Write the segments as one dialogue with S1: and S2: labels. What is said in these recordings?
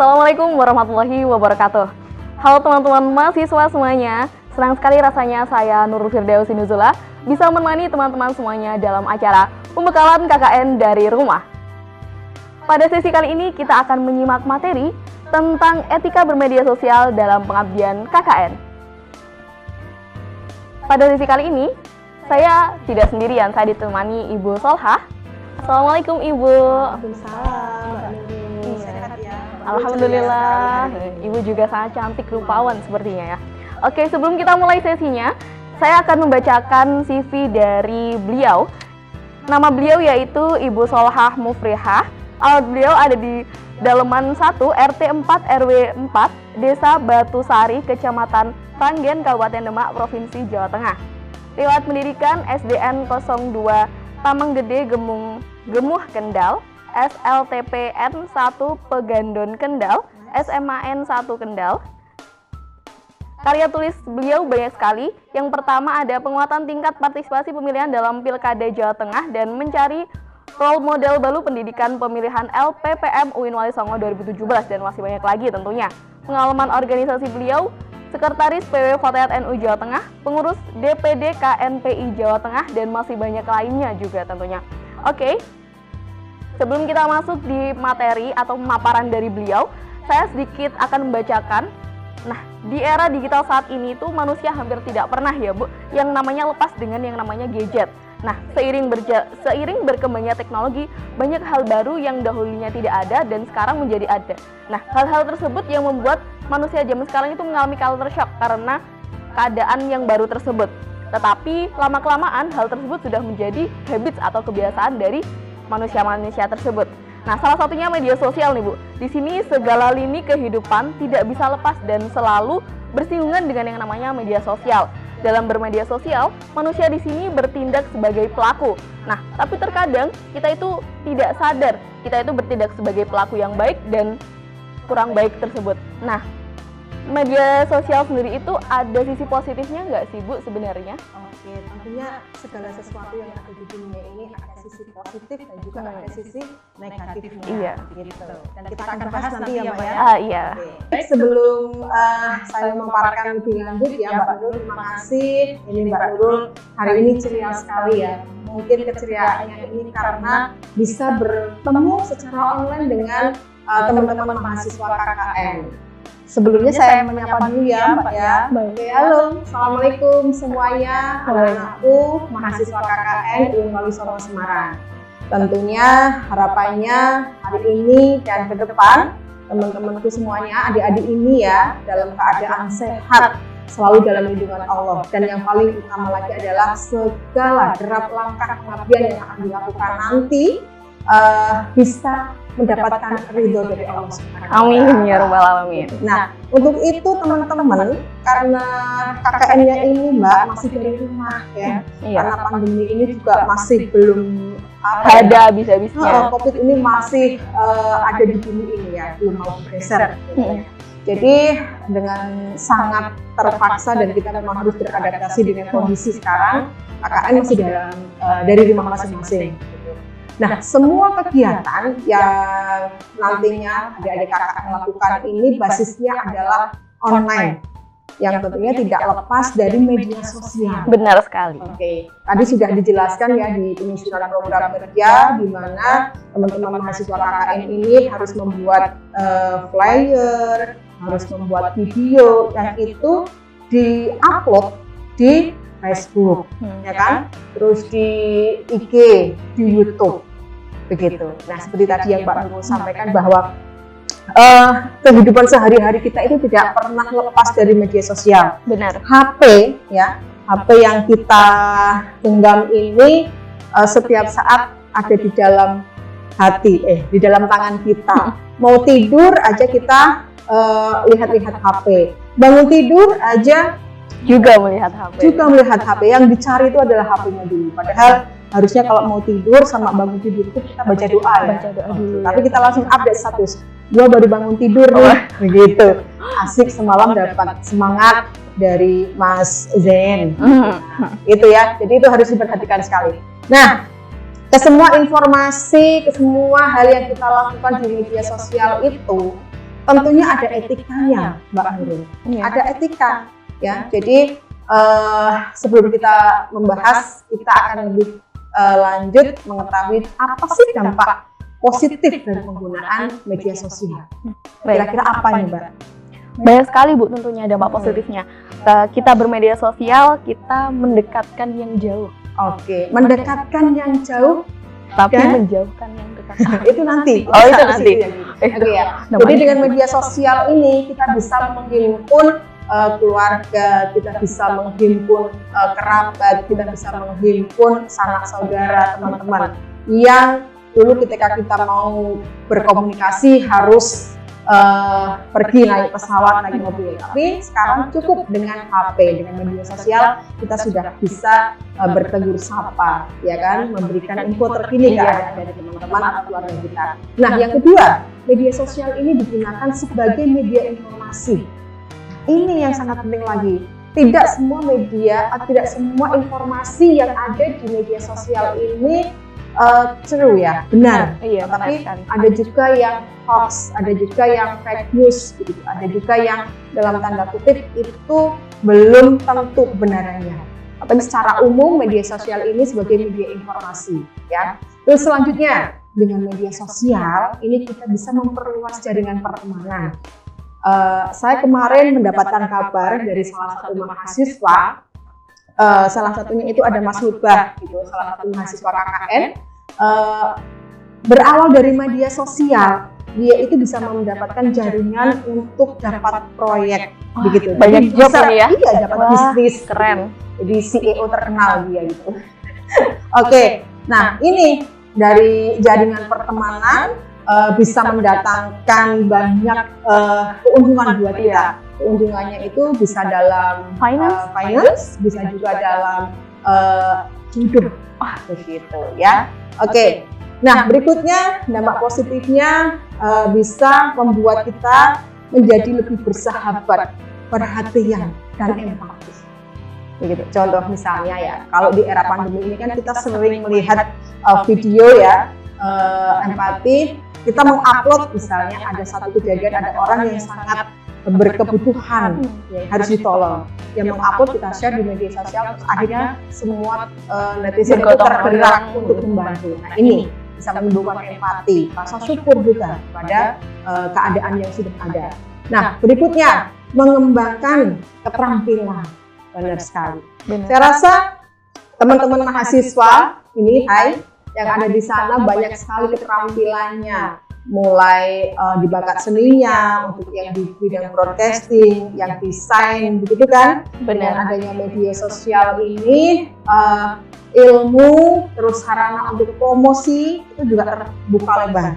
S1: Assalamualaikum warahmatullahi wabarakatuh. Halo teman-teman mahasiswa semuanya, senang sekali rasanya saya Nurul Firdausi Nuzula bisa menemani teman-teman semuanya dalam acara pembekalan KKN dari rumah. Pada sesi kali ini kita akan menyimak materi tentang etika bermedia sosial dalam pengabdian KKN. Pada sesi kali ini, saya tidak sendirian, saya ditemani Ibu Solhah. Assalamualaikum Ibu.
S2: Waalaikumsalam, Mbak Nurul. Sehat ya?
S1: Alhamdulillah, Ibu juga sangat cantik rupawan sepertinya ya. Oke, sebelum kita mulai sesinya, saya akan membacakan CV dari beliau. Nama beliau yaitu Ibu Solhah Mufrihah. Alamat beliau ada di Daleman 1 RT 4 RW 4 Desa Batu Sari, Kecamatan Sanggen, Kabupaten Demak, Provinsi Jawa Tengah. Riwayat pendidikan SDN 02 Tamang Gede Gemuh Kendal, SLTPN 1 Pegandon Kendal, SMAN 1 Kendal. Karya tulis beliau banyak sekali. Yang pertama ada penguatan tingkat partisipasi pemilihan dalam Pilkada Jawa Tengah dan mencari role model baru pendidikan pemilihan LPPM UIN Wali Songo 2017 dan masih banyak lagi tentunya. Pengalaman organisasi beliau, Sekretaris PW Fatayat NU Jawa Tengah, pengurus DPD KNPI Jawa Tengah, dan masih banyak lainnya juga tentunya. Oke, sebelum kita masuk di materi atau pemaparan dari beliau, saya sedikit akan membacakan. Nah, di era digital saat ini tuh manusia hampir tidak pernah ya Bu, yang namanya lepas dengan yang namanya gadget. Nah, seiring berkembangnya teknologi, banyak hal baru yang dahulunya tidak ada dan sekarang menjadi ada. Nah, hal-hal tersebut yang membuat manusia zaman sekarang itu mengalami culture shock karena keadaan yang baru tersebut. Tetapi lama-kelamaan hal tersebut sudah menjadi habits atau kebiasaan dari manusia-manusia tersebut. Nah, salah satunya media sosial nih Bu. Di sini segala lini kehidupan tidak bisa lepas dan selalu bersinggungan dengan yang namanya media sosial. Dalam bermedia sosial, manusia di sini bertindak sebagai pelaku. Nah, tapi terkadang kita itu tidak sadar, kita itu bertindak sebagai pelaku yang baik dan kurang baik tersebut. Nah, media sosial sendiri itu ada sisi positifnya nggak sih Bu sebenarnya?
S2: Oke, tentunya segala sesuatu yang ada di dunia ini ada sisi positif dan juga ada sisi negatifnya.
S1: Iya.
S2: Gitu. Dan kita akan bahas nanti ya Mbak ya.
S1: Iya.
S2: Baik, sebelum saya memaparkan lebih lanjut ya Mbak Nurul, terima kasih. Ini Mbak Nurul hari ini ceria sekali ya. Mungkin keceriaannya ini karena bisa bertemu secara online dengan teman-teman mahasiswa KKN. Sebelumnya saya menyapa dulu ya Mbak ya. Oke, halo, Assalamualaikum semuanya, anak-anakku mahasiswa KKN UIN Wali Songo Semarang. Tentunya harapannya hari ini dan ke depan teman-temanku semuanya, adik-adik ini ya dalam keadaan sehat, selalu dalam lindungan Allah, dan yang paling utama lagi adalah segala derap langkah pengabdian yang akan dilakukan nanti bisa mendapatkan ridho dari Allah Subhanahu wa Ta'ala.
S1: Amin ya rabbal alamin.
S2: Nah, untuk itu teman-teman, karena KKN-nya ini Mbak masih dari rumah ya, karena pandemi ini juga masih belum
S1: ada habis-habisnya.
S2: COVID ini masih ada di bumi ini ya, belum mau bergeser. Jadi dengan sangat terpaksa dan kita memang harus beradaptasi dengan kondisi sekarang, KKN masih dari rumah masing-masing. Nah, semua kegiatan yang nantinya adik-adik KKN lakukan ini basisnya adalah online, yang tentunya tidak lepas dari media sosial.
S1: Benar sekali.
S2: Oke, tadi sudah dijelaskan ya di penyusunan program kerja, di mana teman-teman mahasiswa KKN ini harus membuat flyer, harus membuat video, yang itu di-upload di Facebook, ya kan? Terus di IG, di YouTube. Begitu. Nah, seperti tadi yang Mbak Nurul sampaikan bahwa kehidupan sehari-hari kita itu tidak pernah lepas dari media sosial.
S1: Benar.
S2: HP ya, HP yang kita genggam ini setiap saat ada di dalam hati, di dalam tangan kita. Mau tidur aja kita lihat-lihat HP. Bangun tidur aja
S1: juga melihat HP.
S2: Yang dicari itu adalah HP-nya dulu. Padahal harusnya kalau mau tidur sama bangun tidur itu kita baca doa ya.
S1: Dulu.
S2: Tapi kita langsung update status. Gua baru bangun tidur nih. Begitu. Asik, semalam dapat semangat dari Mas Zen. Itu ya. Jadi itu harus diperhatikan sekali. Nah, ke semua informasi, ke semua hal yang kita lakukan di media sosial itu tentunya ada etikanya, Mbak Nurul.
S1: Iya.
S2: Ada etika, ya. Jadi sebelum kita membahas, kita akan lebih lanjut mengetahui apa sih dampak positif dari penggunaan media sosial. Kira-kira apa nih, Mbak?
S1: Banyak sekali Bu tentunya dampak positifnya. Kita bermedia sosial, kita mendekatkan yang jauh.
S2: Oke, mendekatkan yang jauh,
S1: Tapi
S2: Dan-
S1: menjauhkan yang dekat.
S2: itu nanti.
S1: Oh, itu
S2: Bisa
S1: nanti.
S2: di situ ya. Oke ya. Jadi
S1: Namanya.
S2: dengan media sosial ini kita bisa menghimpun keluarga, kita bisa menghimpun kerabat, kita bisa menghimpun sanak saudara, teman-teman yang dulu ketika kita mau berkomunikasi harus pergi naik pesawat, naik mobil. Tapi sekarang cukup dengan HP, dengan media sosial kita sudah bisa bertegur sapa, ya kan, memberikan info terkini keadaan dari teman-teman atau keluarga kita. Nah, yang kedua, media sosial ini digunakan sebagai media informasi. Ini yang sangat penting lagi. Tidak semua media, tidak semua informasi yang ada di media sosial ini true ya, benar.
S1: Iya, benar
S2: Tapi
S1: sekali.
S2: ada juga yang hoax, ada juga yang fake news, gitu. Ada juga yang dalam tanda kutip itu belum tentu kebenarannya. Tapi secara umum media sosial ini sebagai media informasi, ya. Terus selanjutnya dengan media sosial ini kita bisa memperluas jaringan pertemanan. Saya kemarin mendapatkan kabar dari salah satu mahasiswa. Salah satunya itu ada Mas Lubah, gitu, salah satu mahasiswa KKN. Berawal dari media sosial, dia itu bisa mendapatkan jaringan untuk dapat proyek, begitu.
S1: banyak
S2: Jadi
S1: job
S2: bisa,
S1: ini ya?
S2: Iya, dapat
S1: Wah,
S2: bisnis,
S1: keren.
S2: Jadi CEO terkenal dia gitu. Oke, nah ini dari jaringan pertemanan bisa mendatangkan banyak keuntungan buat kita. Keuntungannya itu bisa dalam finance, bisa juga dalam hidup, begitu ya. Oke, nah berikutnya dampak positifnya bisa membuat kita menjadi lebih bersahabat, perhatian dan empati. Begitu. Contoh misalnya ya, kalau di era pandemi ini kan kita sering melihat video ya, empati. Kita mengupload misalnya ada satu kejadian, ada orang yang sangat berkebutuhan yang harus ditolong, yang mengupload kita share di media sosial, terus akhirnya semua netizen itu tergerak untuk membantu. Nah ini bisa menimbulkan empati, rasa syukur juga pada keadaan yang sudah ada. Nah berikutnya mengembangkan keterampilan, benar sekali.
S1: Benar.
S2: Saya rasa teman-teman mahasiswa ini, yang ada di sana banyak sekali keterampilannya, mulai di bakat seninya, untuk yang di bidang broadcasting, yang desain, begitu kan? Dengan
S1: Benar.
S2: adanya media sosial ini, ilmu terus sarana untuk promosi itu juga terbuka lebar.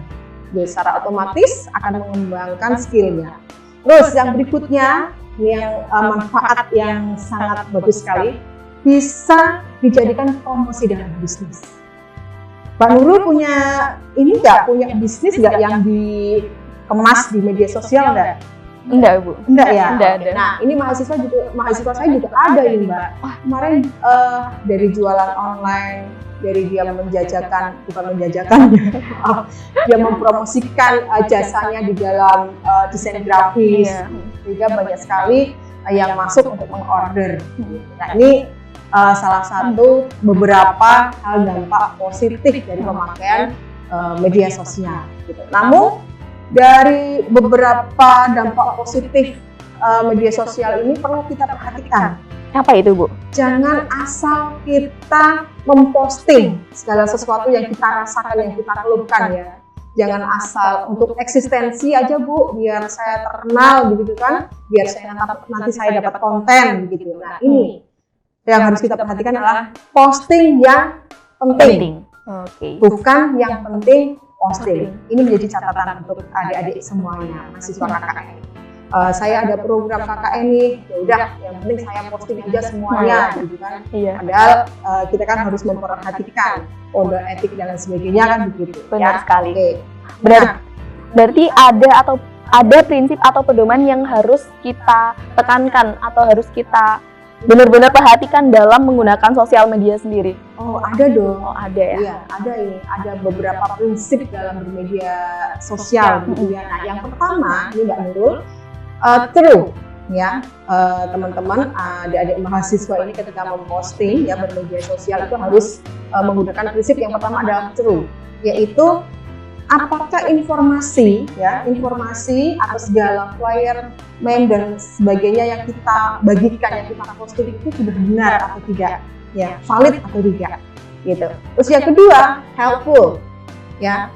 S2: Jadi secara otomatis akan mengembangkan skillnya. Terus yang berikutnya, yang manfaat yang sangat bagus sekali, bisa dijadikan promosi dalam bisnis. Mbak Nurul punya ini nggak, punya bisnis nggak yang dikemas di media sosial nggak?
S1: Enggak Bu.
S2: Enggak ya?
S1: Enggak ada.
S2: Nah ini mahasiswa saya juga ada ini Mbak. Wah kemarin dari jualan online, dari dia menjajakan, bukan menjajakan, dia mempromosikan jasanya di dalam desain grafis,
S1: Iya.
S2: sehingga banyak sekali yang masuk untuk mengorder. Nah ini salah satu beberapa hal dampak positif dari pemakaian media sosial. Gitu. Namun dari beberapa dampak positif media sosial ini perlu kita perhatikan.
S1: Apa itu Bu?
S2: Jangan asal kita memposting segala sesuatu yang kita rasakan, yang kita keluhkan ya. Jangan asal untuk eksistensi aja Bu, biar saya terkenal begitu kan, biar saya nanti saya dapat konten gitu. Nah ini yang harus kita perhatikan adalah posting yang penting,
S1: Oke.
S2: bukan yang penting posting. Ini menjadi catatan untuk adik-adik semuanya, mahasiswa KKN. Saya ada program KKN nih, ya udah, yang penting saya posting aja semuanya, gitu kan.
S1: Iya.
S2: Padahal kita kan harus memperhatikan kode etik dan lain sebagainya kan begitu.
S1: Benar sekali.
S2: Oke.
S1: Berarti ada prinsip atau pedoman yang harus kita tekankan atau harus kita benar-benar perhatikan dalam menggunakan sosial media sendiri?
S2: Oh, ada dong.
S1: Oh, ada ya?
S2: Iya, ada beberapa prinsip dalam bermedia sosial gitu ya. Nah, yang pertama ini Mbak Nurul, true ya, teman-teman, adik-adik mahasiswa ini ketika memposting ya bermedia sosial itu harus menggunakan prinsip yang pertama adalah true, yaitu apakah informasi atau segala flyer, meme dan sebagainya yang kita bagikan, yang kita posting itu sudah benar atau tidak, ya, valid atau tidak, gitu. Terus yang kedua, helpful, ya,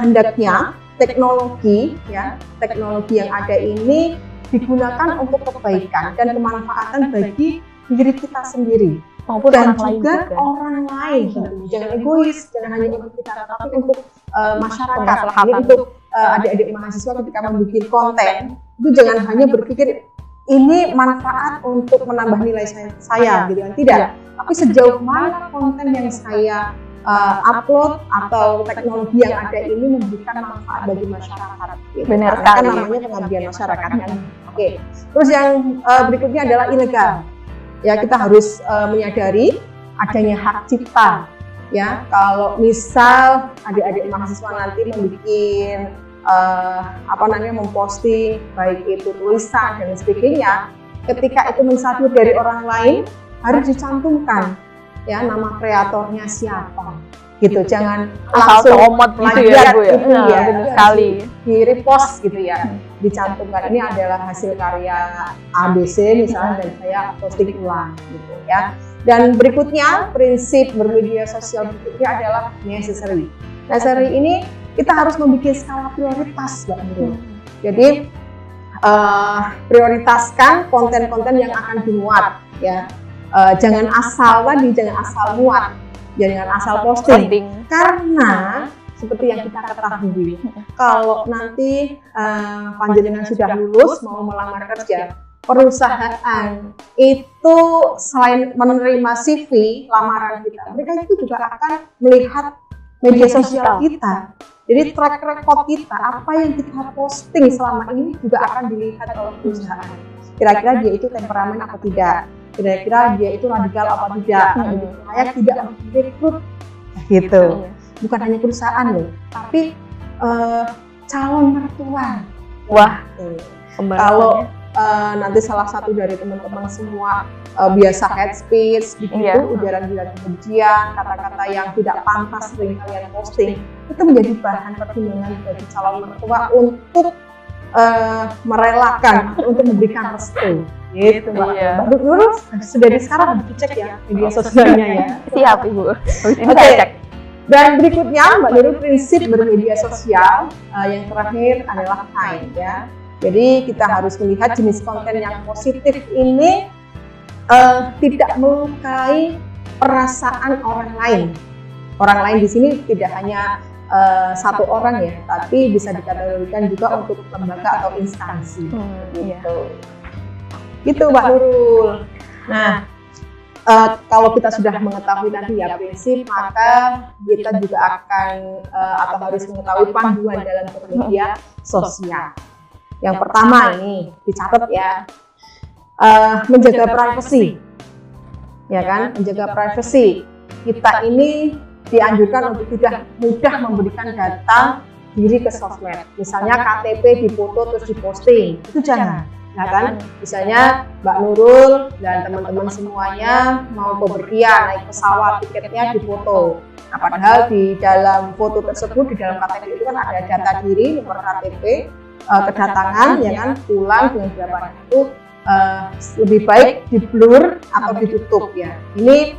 S2: hendaknya teknologi yang ada ini digunakan untuk kebaikan dan kemanfaatan bagi diri kita sendiri
S1: Maupun
S2: dan
S1: orang
S2: juga
S1: lain
S2: orang lain. Jangan egois, jangan hanya untuk kita, tapi untuk masyarakat.
S1: Kemaslahatan.
S2: Jadi untuk adik-adik mahasiswa ketika membuat konten itu jangan hanya berpikir ini manfaat untuk menambah nilai saya gitu kan, tidak. Tapi sejauh mana konten yang saya upload atau teknologi yang ada ini memberikan manfaat bagi masyarakat. Gitu.
S1: Benar
S2: Karena kan
S1: sekali.
S2: namanya pengabdian masyarakat kan. Oke. Terus yang berikutnya adalah ilegal. Ya, kita harus menyadari adanya hak cipta. Ya, kalau misal adik-adik mahasiswa nanti membuat memposting baik itu tulisan dan sebagainya, ketika itu mensatu dari orang lain harus dicantumkan ya nama kreatornya siapa gitu, jangan
S1: asal
S2: langsung
S1: comot gitu ya Bu ya?
S2: gitu ya,
S1: Benar sekali.
S2: di repost gitu ya, dicantumkan ini adalah hasil karya ABC misalnya dan saya posting ulang gitu ya. Dan berikutnya prinsip bermedia sosial berikutnya adalah necessary. Necessary ini kita harus membuat skala prioritas Mbak Nurul. Jadi prioritaskan konten-konten yang akan dimuat ya. Jangan asal muat, jangan asal posting. Karena seperti yang kita ketahui, kalau nanti panjenengan sudah lulus mau melamar kerja, perusahaan itu selain menerima CV lamaran kita, mereka itu juga akan melihat media sosial kita. Jadi track record kita, apa yang kita posting selama ini juga akan dilihat oleh perusahaan. Kira-kira dia itu temperamen atau tidak, kira-kira dia itu radikal apa tidak, saya tidak merekrut gitu. Bukan hanya perusahaan loh, tapi calon mertua.
S1: Wah,
S2: kalau nanti salah satu dari teman-teman semua biasa head speech, begitu, ujaran-ujaran kebencian, kata-kata yang tidak pantas sering kalian posting, itu menjadi bahan pertimbangan bagi calon mertua untuk merelakan atau untuk memberikan restu. Gitu Mbak. Mbak Nurul sudah dari sekarang harus dicek ya media sosialnya ya.
S1: Siap Ibu. Ini
S2: Oke.
S1: cek.
S2: Dan berikutnya Mbak Nurul, prinsip bermedia sosial yang terakhir adalah kind ya. Jadi kita harus melihat jenis konten yang positif ini tidak melukai perasaan orang lain. Orang lain di sini tidak hanya satu orang ya, tapi bisa dikategorikan juga untuk lembaga atau instansi. Gitu. Gitu Mbak Nurul. Nah, kalau kita sudah mengetahui nanti ya prinsip, maka kita juga akan atau harus mengetahui panduan dalam bermedia sosial. Yang pertama ini dicatat ya, menjaga privasi, ya kan? Menjaga privasi. Kita ini dianjurkan untuk tidak mudah memberikan data diri ke sosmed. Misalnya KTP difoto terus diposting, itu jangan. Ya kan? Misalnya Mbak Nurul dan teman-teman semuanya mau bepergian naik pesawat, tiketnya difoto. Nah, padahal di dalam foto tersebut, di dalam KTP itu kan ada data diri, nomor KTP, kedatangan, ya kan, pulang dengan berapa itu lebih baik di blur atau ditutup ya. Ini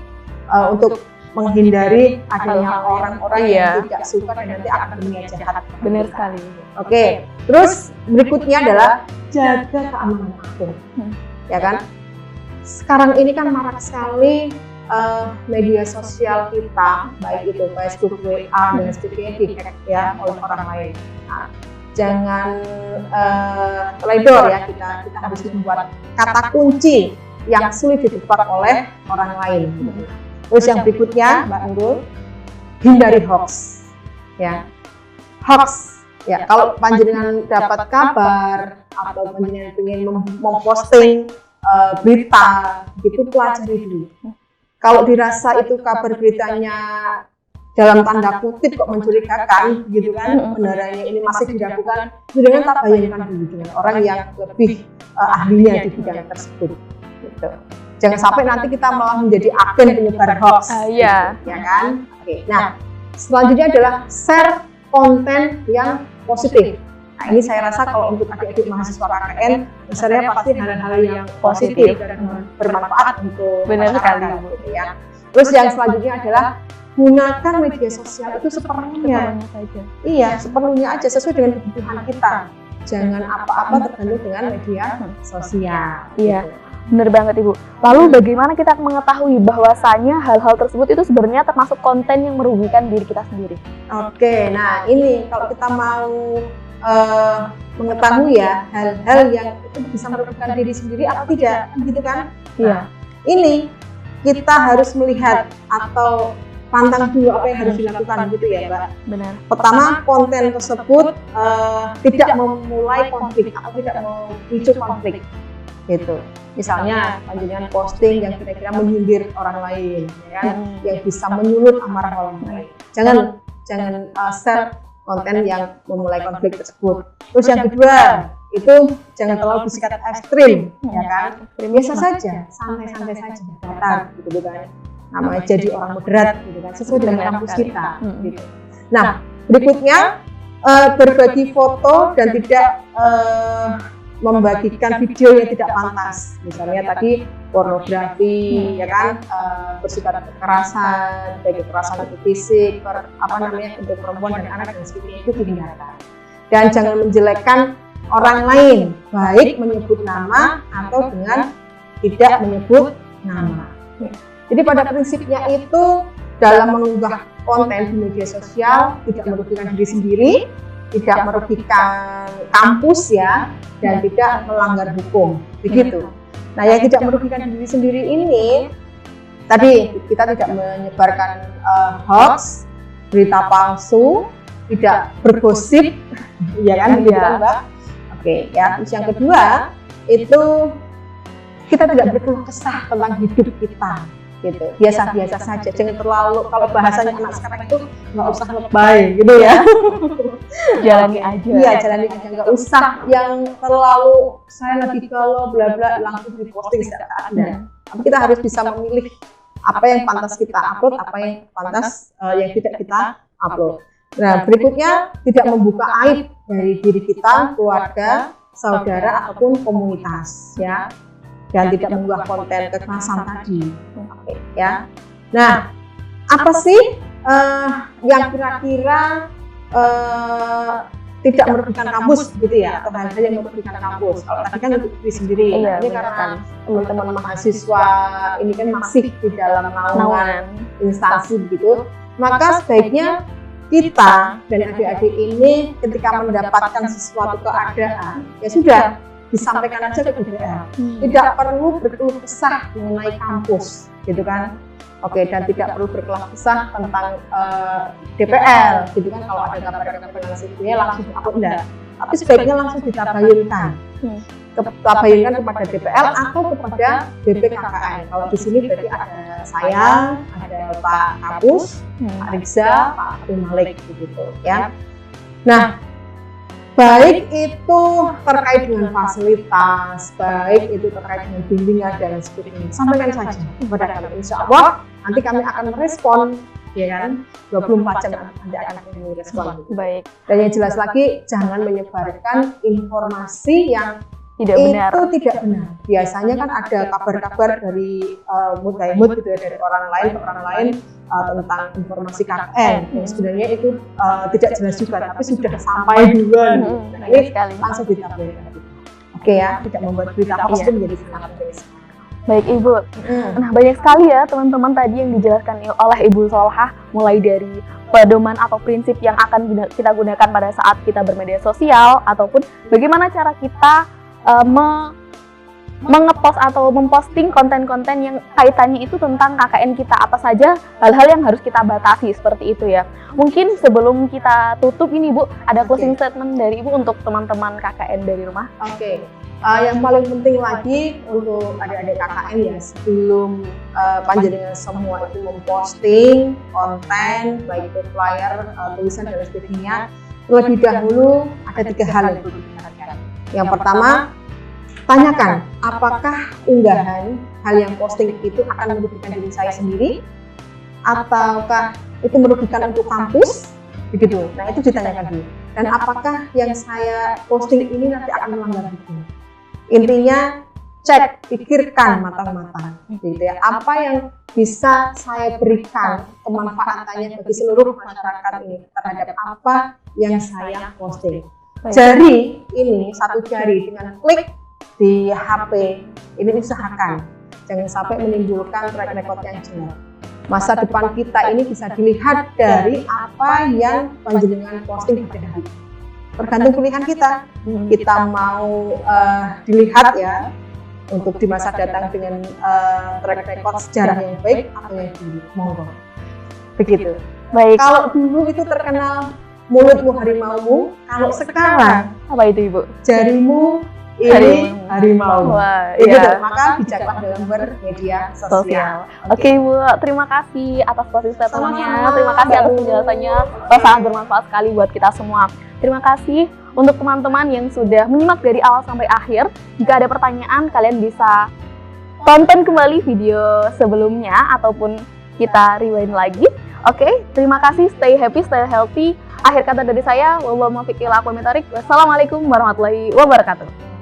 S2: untuk menghindari adanya orang-orang yang tidak suka dan nanti akan berniat jahat.
S1: Benar sekali.
S2: Oke, terus berikutnya adalah jaga keamanan akun, ya kan? Sekarang ini kan marak sekali media sosial kita, baik itu Facebook, WA dan sebagainya dihack ya oleh orang lain. Nah, jangan teledor ya, kita harus membuat kata kunci yang sulit ditebak oleh orang lain. Terus yang berikutnya Mbak Nurul, hindari hoax ya. Hoax ya, kalau panjenengan dapat kabar atau panjenengan ingin memposting berita, itu pelajari dulu. Kalau dirasa itu kabar beritanya dalam tanda kutip kok mencurigakan, gitu kan, kebenarannya ini masih diragukan, dengan tak bayangkan dulu dengan orang yang lebih ahlinya di bidang tersebut. Gitu. Jangan sampai nanti kita malah menjadi agen penyebar hoax,
S1: ya
S2: kan? Oke. Nah, selanjutnya adalah share konten yang positif. Nah, ini saya rasa kalau untuk adik-adik mahasiswa KKN, besarnya pasti hal-hal yang positif dan bermanfaat untuk masyarakat, gitu ya. Terus yang selanjutnya adalah gunakan media sosial itu seperlunya saja. Iya, seperlunya aja sesuai dengan kebutuhan kita. Jangan apa-apa tergantung dengan media sosial.
S1: Iya. Benar banget Ibu. Lalu bagaimana kita mengetahui bahwasanya hal-hal tersebut itu sebenarnya termasuk konten yang merugikan diri kita sendiri?
S2: Oke, nah ini kalau kita mau mengetahui ya hal-hal yang itu bisa merugikan diri sendiri atau tidak, gitu kan?
S1: Iya.
S2: Ini kita harus melihat atau pantang dulu apa yang harus dilakukan, gitu ya, Mbak.
S1: Benar.
S2: Pertama, konten tersebut tidak memulai konflik atau tidak memicu konflik, gitu. Misalnya panjenengan posting yang kira-kira menyindir orang lain, ya kan? Yang bisa menyulut amarah orang lain. Jangan share konten yang memulai konflik tersebut. Terus yang kedua, itu jangan terlalu bersikap ekstrim, ya kan? Biasa saja, santai-santai saja, datar, gitu kan. Namanya jadi orang moderat, gitu kan, sesuai dengan kampus kita. Gitu. Nah, berikutnya berbagi foto dan tidak membagikan video yang tidak pantas, misalnya tadi pornografi, ya kan, bersifat kekerasan, baik kekerasan itu fisik, untuk perempuan dan anak dan sebagainya itu dihindarkan. Dan jangan menjelekkan orang lain, baik menyebut nama atau dengan tidak menyebut nama. Jadi pada prinsipnya itu dalam mengunggah konten di media sosial tidak merugikan diri sendiri, tidak merugikan kampus ya, dan tidak melanggar hukum, begitu. Nah, yang tidak merugikan diri sendiri ini, tadi kita tidak menyebarkan hoax, berita palsu, tidak bergosip, ya kan, begitu kan, Mbak? Oke, ya. Terus yang kedua itu kita tidak berkeluh kesah tentang hidup kita, gitu. Biasa-biasa saja, jangan terlalu, kalau bahasanya anak sekarang itu nggak usah lebay, gitu ya.
S1: Jalani aja.
S2: Iya, jalani aja, nggak usah yang terlalu saya lagi galau bla bla langsung diposting, tidak ada. Tapi kita harus bisa memilih apa yang pantas kita upload, apa yang pantas yang tidak kita upload. Nah, berikutnya tidak membuka aib dari diri kita, keluarga, saudara ataupun komunitas, ya. Dan tidak mengunggah konten kekerasan tadi. Oke, ya. Nah, apa sih yang kira-kira tidak merugikan kampus, gitu ya, atau hal-hal yang merugikan kampus? Kalau tadi kan untuk diri sendiri,
S1: iya,
S2: ini karena teman-teman mahasiswa ini kan masih di dalam naungan instansi begitu, maka sebaiknya kita dan adik-adik ini ketika mendapatkan sesuatu keadaan, ya sudah disampaikan aja ke DPR, tidak perlu berkeluh kesah mengenai kampus, gitu kan? Oke, dan tidak perlu berkeluh kesah tentang DPR, gitu kan? Kalau ada kabar-kabar yang langsung upload, enggak. Tapi sebaiknya langsung ditabayunkan, ditabayunkan kepada DPR atau kepada BPKKN. Kalau di sini berarti ada saya, ada Pak Kapus, Pak Riza, Pak Abdul Malik, begitu ya. Nah, baik itu terkait dengan fasilitas, baik itu terkait dengan bimbingan dan sebagainya, sampaikan saja kepada kami. Insya Allah nanti kami akan merespon, ya kan, 24 jam nanti akan kami respon.
S1: Baik.
S2: Dan yang jelas lagi, jangan menyebarkan informasi yang
S1: tidak benar.
S2: Itu tidak benar. Biasanya kan ada kabar-kabar dari mut gitu ya, dari orang lain ke orang lain tentang informasi KKN. Yang sebenarnya itu tidak jelas juga, tapi sudah sampai duluan. Nah, ini langsung ditabayunkan. Oke ya, tidak membuat berita hoax itu menjadi sangat penting.
S1: Baik Ibu, nah banyak sekali ya teman-teman tadi yang dijelaskan oleh Ibu Solhah, mulai dari pedoman atau prinsip yang akan kita gunakan pada saat kita bermedia sosial, ataupun bagaimana cara kita mengepost atau memposting konten-konten yang kaitannya itu tentang KKN kita, apa saja hal-hal yang harus kita batasi seperti itu ya. Mungkin sebelum kita tutup ini Bu, ada closing statement dari Ibu untuk teman-teman KKN dari rumah.
S2: Oke. Yang paling penting lagi untuk adik-adik KKN ya, sebelum panjenengan semua itu memposting konten, baik itu flyer, tulisan dan sebagainya, terlebih dahulu ada 3 hal yang perlu diperhatikan. Yang pertama, tanyakan apakah unggahan hal yang posting itu akan merugikan diri saya sendiri, ataukah itu merugikan untuk kampus, begitu. Nah itu ditanyakan dulu. Dan apakah yang saya posting ini nanti akan melanggar hukum? Intinya cek, pikirkan matang-matang, gitu ya. Apa yang bisa saya berikan kemanfaatannya bagi seluruh masyarakat ini terhadap apa yang saya posting. Jari ini, satu jari dengan klik di HP ini usahakan jangan sampai menimbulkan track record yang jelek. Masa depan kita ini bisa dilihat dari apa yang panjenengan posting pada hari. Tergantung pilihan kita. Kita mau dilihat ya untuk di masa datang dengan track record sejarah yang baik atau yang buruk. Monggo. Begitu.
S1: Baik.
S2: Kalau dulu itu terkenal mulutmu harimaumu, kalau sekarang
S1: Apa itu Ibu?
S2: jarimu ini harimau.
S1: Wah,
S2: Gitu.
S1: iya.
S2: Maka bijaklah dalam bermedia sosial.
S1: Oke Ibu, terima kasih atas closing statement-nya.
S2: Sama-sama.
S1: Terima kasih atas penjelasannya. Sangat bermanfaat sekali buat kita semua. Terima kasih untuk teman-teman yang sudah menyimak dari awal sampai akhir. Jika ada pertanyaan, kalian bisa tonton kembali video sebelumnya ataupun kita rewind lagi. Oke, terima kasih. Stay happy, stay healthy. Akhir kata dari saya, wassalamualaikum warahmatullahi wabarakatuh.